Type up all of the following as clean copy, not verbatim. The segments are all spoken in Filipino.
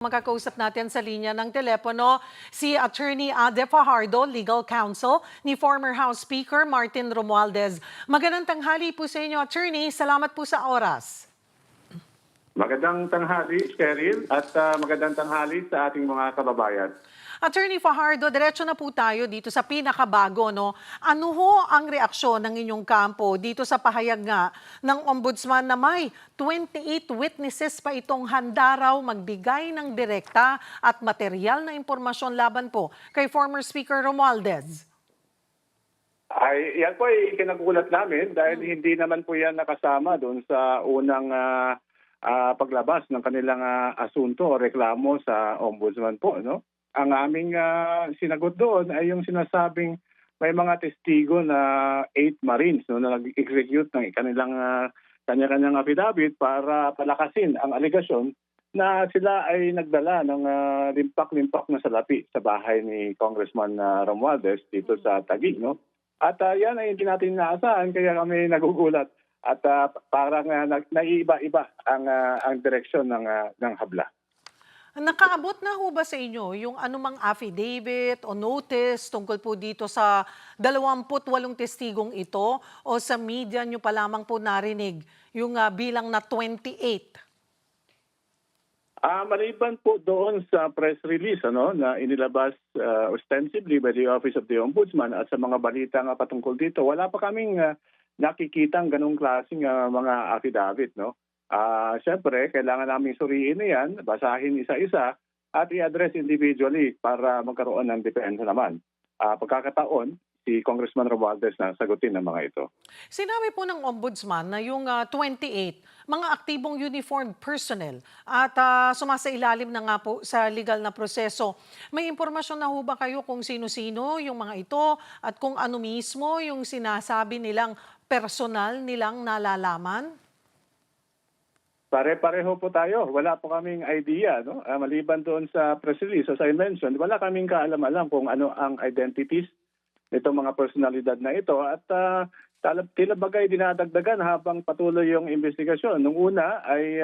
Makakausap natin sa linya ng telepono si Attorney Ade Fajardo, Legal Counsel ni former House Speaker Martin Romualdez. Magandang tanghali po sa inyo, Attorney. Salamat po sa oras. Magandang tanghali, Cheryl, at magandang tanghali sa ating mga kababayan. Attorney Fajardo, diretso na po tayo dito sa pinakabago, no? Ano ho ang reaksyon ng inyong kampo dito sa pahayag nga ng Ombudsman na may 28 witnesses pa itong handa raw magbigay ng direkta at material na impormasyon laban po kay former Speaker Romualdez? Yan po ay kinagulat namin dahil hindi naman po yan nakasama doon sa unang paglabas ng kanilang asunto o reklamo sa Ombudsman po, no? Ang aming sinagot doon ay yung sinasabing may mga testigo na 8 Marines, no, na nag-execute ng kanya-kanyang affidavit para palakasin ang alegasyon na sila ay nagdala ng limpak-limpak na salapi sa bahay ni Congressman Romualdez dito sa Taguig, no? At yan ay hindi natin inaasahan kaya kami nagugulat at parang naiiba-iba ang direksyon ng habla. Nakaabot na ho ba sa inyo yung anumang affidavit o notice tungkol po dito sa 28 testigong ito o sa media nyo pa lamang po narinig yung bilang na 28? Maliban po doon sa press release na inilabas ostensibly by the Office of the Ombudsman at sa mga balita nga patungkol dito, wala pa kaming nakikitang ganong klaseng mga affidavit, no? Siyempre, kailangan namin suriin na yan, basahin isa-isa at i-address individually para magkaroon ng depensa naman. Pagkakataon, si Congressman Romualdez na sagutin ang mga ito. Sinabi po ng Ombudsman na yung 28, mga aktibong uniformed personnel at sumasailalim na nga po sa legal na proseso. May impormasyon na ho ba kayo kung sino-sino yung mga ito at kung ano mismo yung sinasabi nilang personal nilang nalalaman? Pare-pareho po tayo. Wala po kaming idea, no? Maliban doon sa press release, as I mentioned, wala kaming kaalam-alam kung ano ang identities nitong mga personalidad na ito. At tila bagay dinadagdagan habang patuloy yung investigasyon. Nung una ay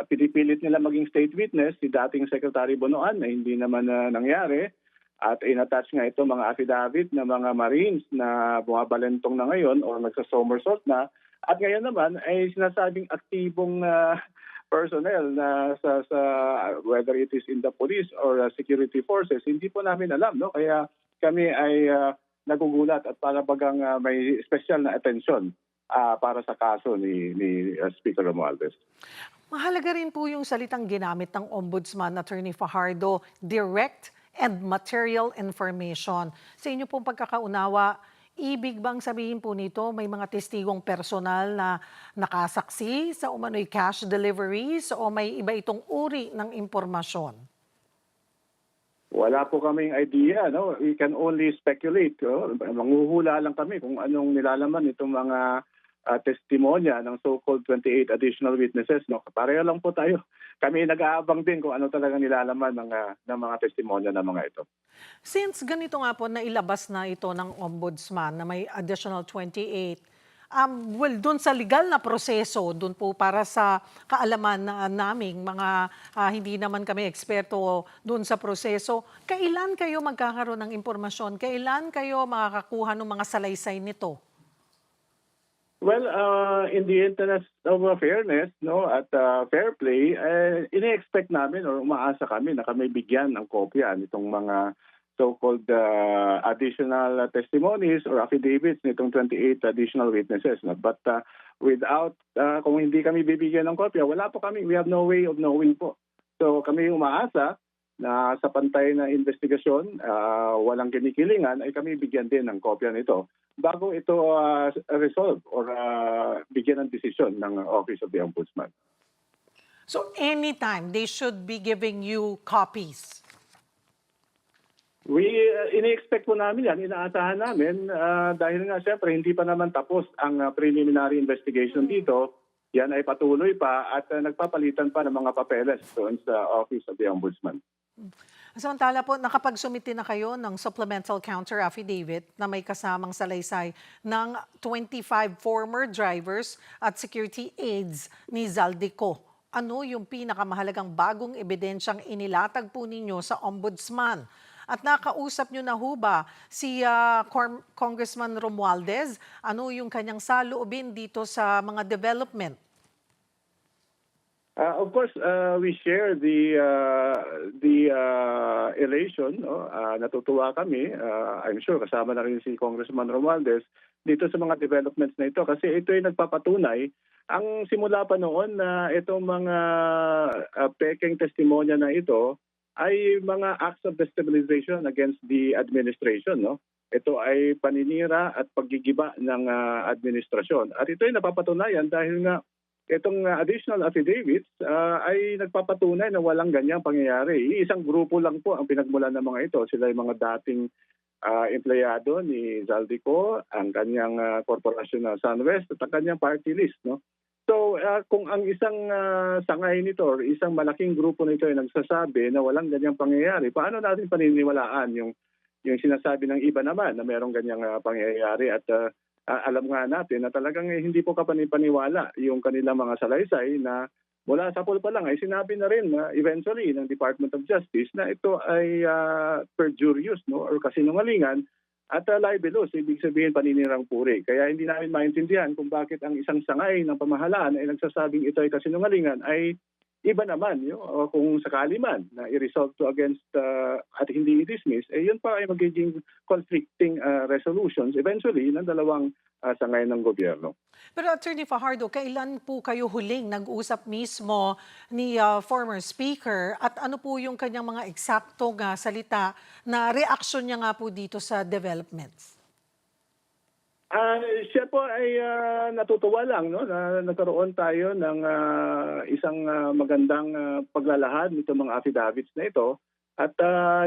pinipilit nila maging state witness si dating Secretary Bonoan na hindi naman nangyari. At in-attach nga ito mga affidavit ng mga Marines na bumabalentong na ngayon o nagsa-somersault na. At ngayon naman ay sinasabing aktibong personnel na sa whether it is in the police or security forces, hindi po namin alam, no? Kaya kami ay nagugulat at para bagang may special na atensyon para sa kaso ni Speaker Romualdez. Mahalaga rin po yung salitang ginamit ng Ombudsman Attorney Fajardo, direct and material information. Sa inyo pong pagkakaunawa, ibig bang sabihin po nito may mga testigong personal na nakasaksi sa umano'y cash deliveries o may iba itong uri ng impormasyon? Wala po kaming idea, no? We can only speculate. Manghuhula lang kami kung anong nilalaman itong mga testimonya ng so-called 28 additional witnesses, no? Pareho lang po tayo. Kami nag-aabang din kung ano talaga nilalaman ng mga testimonya ng mga ito. Since ganito nga po nailabas na ito ng Ombudsman na may additional 28, doon sa legal na proseso, doon po para sa kaalaman naming mga hindi naman kami eksperto doon sa proseso, kailan kayo magkakaroon ng impormasyon? Kailan kayo makakakuha ng mga salaysay nito? Well, in the interest of fairness, no, at fair play, ini-expect namin o umaasa kami na kami bigyan ng kopya nitong mga so-called additional testimonies or affidavits nitong 28 additional witnesses. No? But without, kung hindi kami bibigyan ng kopya, wala po kami, we have no way of knowing po. So kami umaasa na sa pantay na investigasyon, walang kinikilingan, ay kami bigyan din ng kopya nito bago ito resolve or bigyan ng desisyon ng Office of the Ombudsman. So anytime they should be giving you copies? Ini-expect po namin yan, inaasahan namin dahil nga siyempre hindi pa naman tapos ang preliminary investigation dito. Yan ay patuloy pa at nagpapalitan pa ng mga papeles doon sa Office of the Ombudsman. Samantala po, nakapagsumite na kayo ng supplemental counter affidavit na may kasamang salaysay ng 25 former drivers at security aides ni Zaldico. ano yung pinakamahalagang bagong ebidensyang inilatag po ninyo sa Ombudsman? At nakausap nyo na ho ba si Congressman Romualdez? Ano yung kanyang saloobin dito sa mga development? Of course, we share the elation. No? Natutuwa kami. I'm sure kasama na rin si Congressman Romualdez dito sa mga developments na ito kasi ito ay nagpapatunay ang simula pa noon na itong mga pekeng testimonya na ito ay mga acts of destabilization against the administration. No? Ito ay paninira at paggigiba ng administrasyon. At ito ay napapatunayan dahil nga itong additional affidavits ay nagpapatunay na walang ganyang pangyayari. Isang grupo lang po ang pinagmulan ng mga ito. Sila ay mga dating empleyado ni Zaldico, ang kanyang korporasyon na SunWest at ang kanyang party list. No? So kung ang isang sangay nito or isang malaking grupo nito ay nagsasabi na walang ganyang pangyayari, paano natin paniniwalaan yung sinasabi ng iba naman na merong ganyang pangyayari at alam nga natin na talagang hindi po kapanipaniwala yung kanilang mga salaysay na mula sa pool pa lang ay sinabi na rin na eventually ng Department of Justice na ito ay perjurious no or kasinungalingan at libelous, ibig sabihin paninirang puri. Kaya hindi namin maintindihan kung bakit ang isang sangay ng pamahalaan ay nagsasabing ito ay kasinungalingan ay iba naman kung sakali man na i-resolve to against at hindi i-dismiss, yun pa ay magiging conflicting resolutions eventually ng dalawang sangay ng gobyerno. Pero Attorney Fajardo, kailan po kayo huling nag-usap mismo ni former speaker at ano po yung kanyang mga eksaktong salita na reaksyon niya nga po dito sa developments? Siya po ay natutuwa lang no na nagkaroon tayo ng isang magandang paglalahad nito mga affidavits na ito at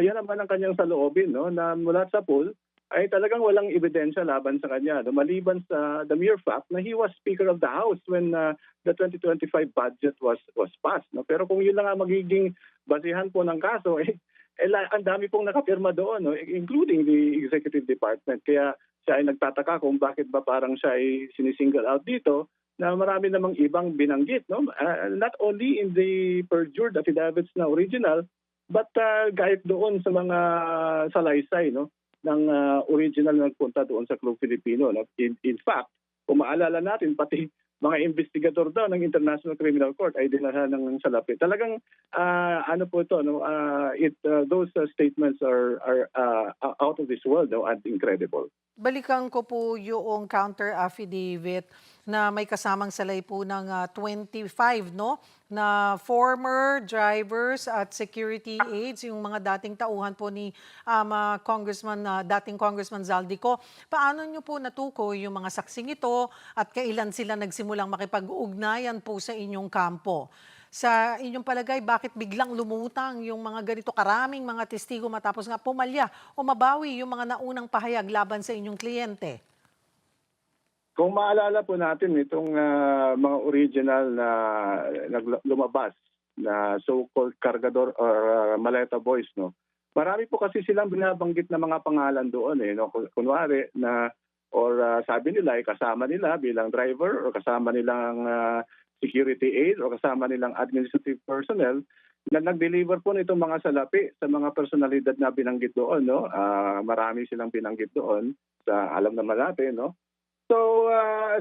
yan naman ang kanyang saloobin no na mula sa pool ay talagang walang ebidensya laban sa kanya no? Maliban sa the mere fact na he was Speaker of the House when the 2025 budget was passed no pero kung yun lang ang magiging basihan po ng kaso ang dami pong nakapirma doon no including the executive department kaya siya ay nagtataka kung bakit ba parang siya ay sinisingle out dito na marami namang ibang binanggit. No? Not only in the perjured affidavits na original, but kahit doon sa mga salaysay no? ng original na nagpunta doon sa Club Filipino. No? In fact, kung maalala natin, pati mga investigador daw ng International Criminal Court ay dinala ng salapi. Talagang ano po ito, no? Those statements are out of this world no? And incredible. Balikan ko po yung counter affidavit na may kasamang salay po ng 25 no na former drivers at security aides yung mga dating tauhan po ni dating Congressman Zaldico. Paano niyo po natukoy yung mga saksing ito at kailan sila nagsimulang makipag-ugnayan po sa inyong kampo? Sa inyong palagay, bakit biglang lumutang yung mga ganito karaming mga testigo matapos nga pumalya o mabawi yung mga naunang pahayag laban sa inyong kliyente? Kung maalala po natin itong mga original na lumabas na so-called cargador or maleta boys, no? Marami po kasi silang binabanggit na mga pangalan doon no? Kunwari na or sabi nila ay kasama nila bilang driver or kasama nilang security aid o kasama nilang administrative personnel na nag-deliver po nitong mga salapi sa mga personalidad na binanggit doon. No? Marami silang binanggit doon sa alam naman natin. No? So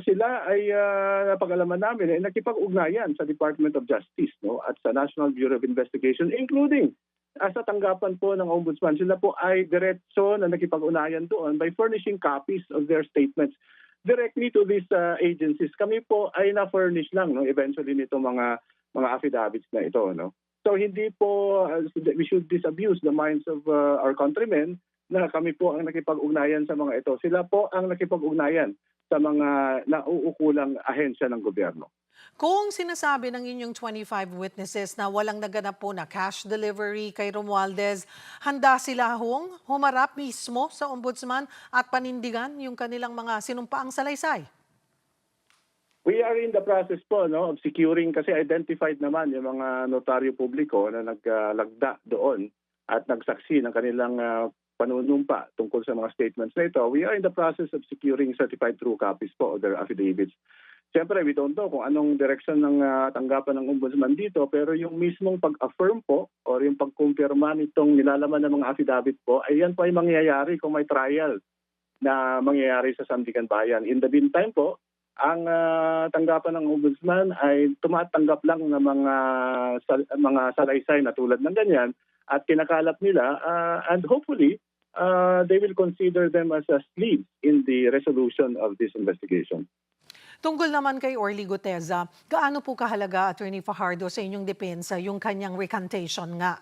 sila ay napag-alaman namin ay nakipag-ugnayan sa Department of Justice no? At sa National Bureau of Investigation including sa tanggapan po ng Ombudsman. Sila po ay diretso na nakipag-ugnayan doon by furnishing copies of their statements directly to these agencies. Kami po ay na-furnish lang no eventually nito mga affidavits na ito no. So hindi po we should disabuse the minds of our countrymen na kami po ang nakipag-ugnayan sa mga ito. Sila po ang nakipag-ugnayan sa mga nauukulang ahensya ng gobyerno. Kung sinasabi ng inyong 25 witnesses na walang naganap po na cash delivery kay Romualdez, handa sila humarap mismo sa ombudsman at panindigan yung kanilang mga sinumpaang salaysay? We are in the process po no, of securing kasi identified naman yung mga notaryo publiko na naglagda doon at nagsaksi ng kanilang panunumpa tungkol sa mga statements na ito. We are in the process of securing certified true copies po of their affidavits. siyempre we don't know kung anong direksyon ng tanggapan ng ombudsman dito, pero yung mismong pag-affirm po or yung pagkumpirma nitong nilalaman ng mga affidavit po, ay yan po ay mangyayari kung may trial na mangyayari sa Sandigan Bayan. In the meantime po, ang tanggapan ng ombudsman ay tumatanggap lang ng mga salaysay na tulad ng ganyan at kinakalat nila and hopefully they will consider them as leads in the resolution of this investigation. Tungkol naman kay Orly Guteza, gaano po kahalaga, Attorney Fajardo, sa inyong depensa yung kanyang recantation nga?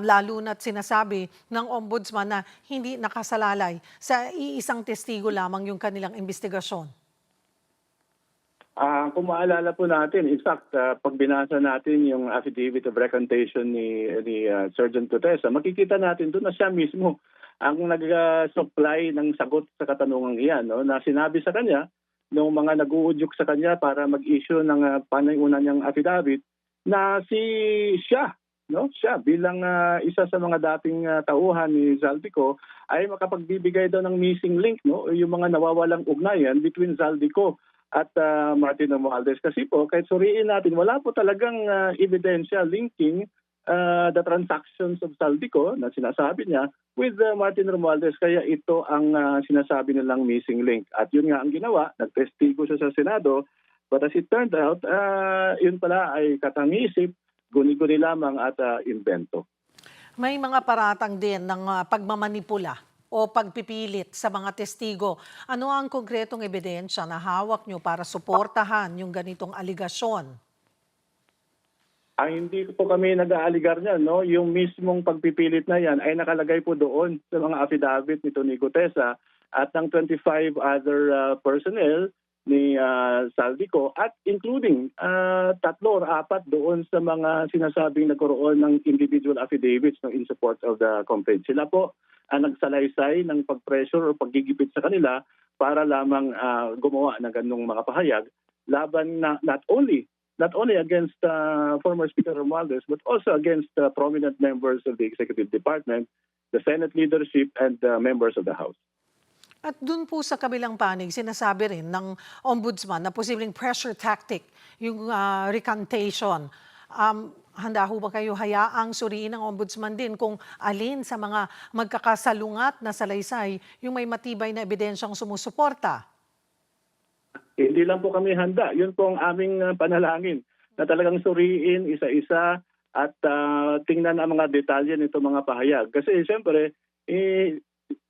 Lalo na't sinasabi ng ombudsman na hindi nakasalalay sa iisang testigo lamang yung kanilang investigasyon. Kung maalala po natin, in fact, pag binasa natin yung affidavit of recantation ni Sergeant Guteza, makikita natin doon na siya mismo ang nag-supply ng sagot sa katanungang iyan, no? Na sinabi sa kanya ng mga nag-uudyok sa kanya para mag-issue ng panayunan niyang affidavit na siya bilang isa sa mga dating tauhan ni Zaldico ay makapagbibigay daw ng missing link, no, yung mga nawawalang ugnayan between Zaldico at Martin Romualdez. Kasi po, kahit suriin natin, wala po talagang ebidensya linking the transactions of Zaldico na sinasabi niya with Martin Romualdez. Kaya ito ang sinasabi nilang missing link. At yun nga ang ginawa, nagtestigo siya sa Senado. But as it turned out, yun pala ay katang-isip, guni-guni lamang at invento. May mga paratang din ng pagmamanipula o pagpipilit sa mga testigo. Ano ang konkretong ebidensya na hawak nyo para suportahan yung ganitong aligasyon? Hindi po kami nag-aaligar niyan, no? Yung mismong pagpipilit na yan ay nakalagay po doon sa mga affidavit ni Tony Guteza at ng 25 other personnel ni Zaldico at including 3 or 4 doon sa mga sinasabing nagkaroon ng individual affidavits in support of the complaint. Sila po ang nagsalaysay ng pag-pressure o paggigipit sa kanila para lamang gumawa ng ganung mga pahayag laban na not only against former Speaker Romualdez, but also against prominent members of the Executive Department, the Senate leadership, and members of the House. At dun po sa kabilang panig, sinasabi rin ng ombudsman na posibleng pressure tactic yung recantation. Handa ho ba kayo hayaang suriin ng ombudsman din kung alin sa mga magkakasalungat na salaysay yung may matibay na ebidensyang sumusuporta? Hindi lang po kami handa. Yun po ang aming panalangin na talagang suriin isa-isa at tingnan ang mga detalye nito mga pahayag. Kasi siyempre,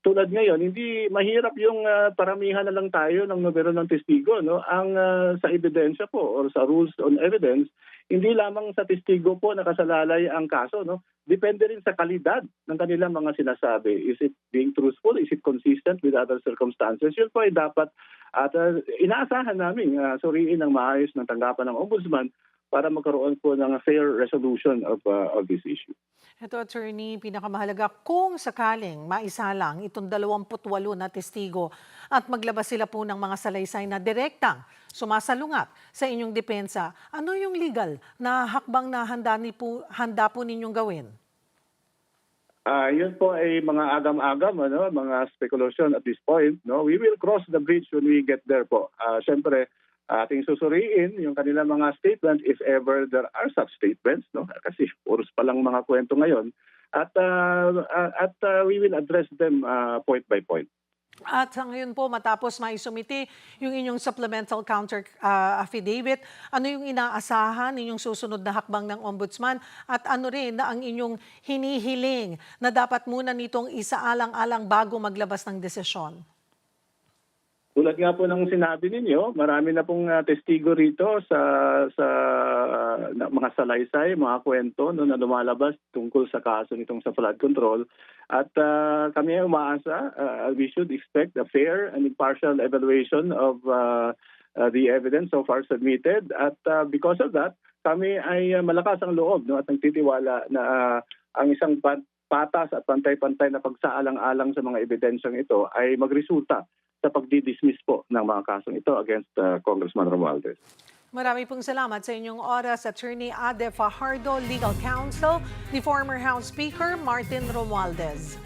tulad ngayon, hindi mahirap yung paramihan na lang tayo ng numero ng testigo. No? Ang sa ebidensya po or sa rules on evidence, hindi lamang sa testigo po nakasalalay ang kaso. No? Depende rin sa kalidad ng kanilang mga sinasabi. Is it being truthful? Is it consistent with other circumstances? Yun po ay dapat at inaasahan namin suriin ng maayos ng tanggapan ng ombudsman para magkaroon po ng fair resolution of this issue. Ito, Attorney, pinakamahalaga kung sakaling maisalang itong 28 na testigo at maglabas sila po ng mga salaysay na direktang sumasalungat sa inyong depensa, ano yung legal na hakbang na handa po ninyong gawin? Yun po ay mga agam-agam, mga speculation at this point. No? We will cross the bridge when we get there po. Siyempre, ating susuriin yung kanilang mga statements if ever there are such statements. No? Kasi puros pa lang mga kwento ngayon. At we will address them point by point. At ngayon po, matapos maisumiti yung inyong supplemental counter affidavit, ano yung inaasahan, inyong susunod na hakbang ng ombudsman at ano rin na ang inyong hinihiling na dapat muna nitong isaalang-alang bago maglabas ng desisyon? Tulad nga po ng sinabi ninyo, marami na pong testigo rito sa mga salaysay, mga kwento na lumalabas tungkol sa kaso nitong sa flood control. At kami ay umaasa, we should expect a fair and impartial evaluation of the evidence so far submitted. At because of that, kami ay malakas ang loob at nagtitiwala na ang isang patas at pantay-pantay na pagsaalang-alang sa mga ebidensyang ito ay magresulta sa pagdi-dismiss po ng mga kasong ito against Congressman Romualdez. Marami pong salamat sa inyong oras, Attorney Ade Fajardo, Legal Counsel ni former House Speaker Martin Romualdez.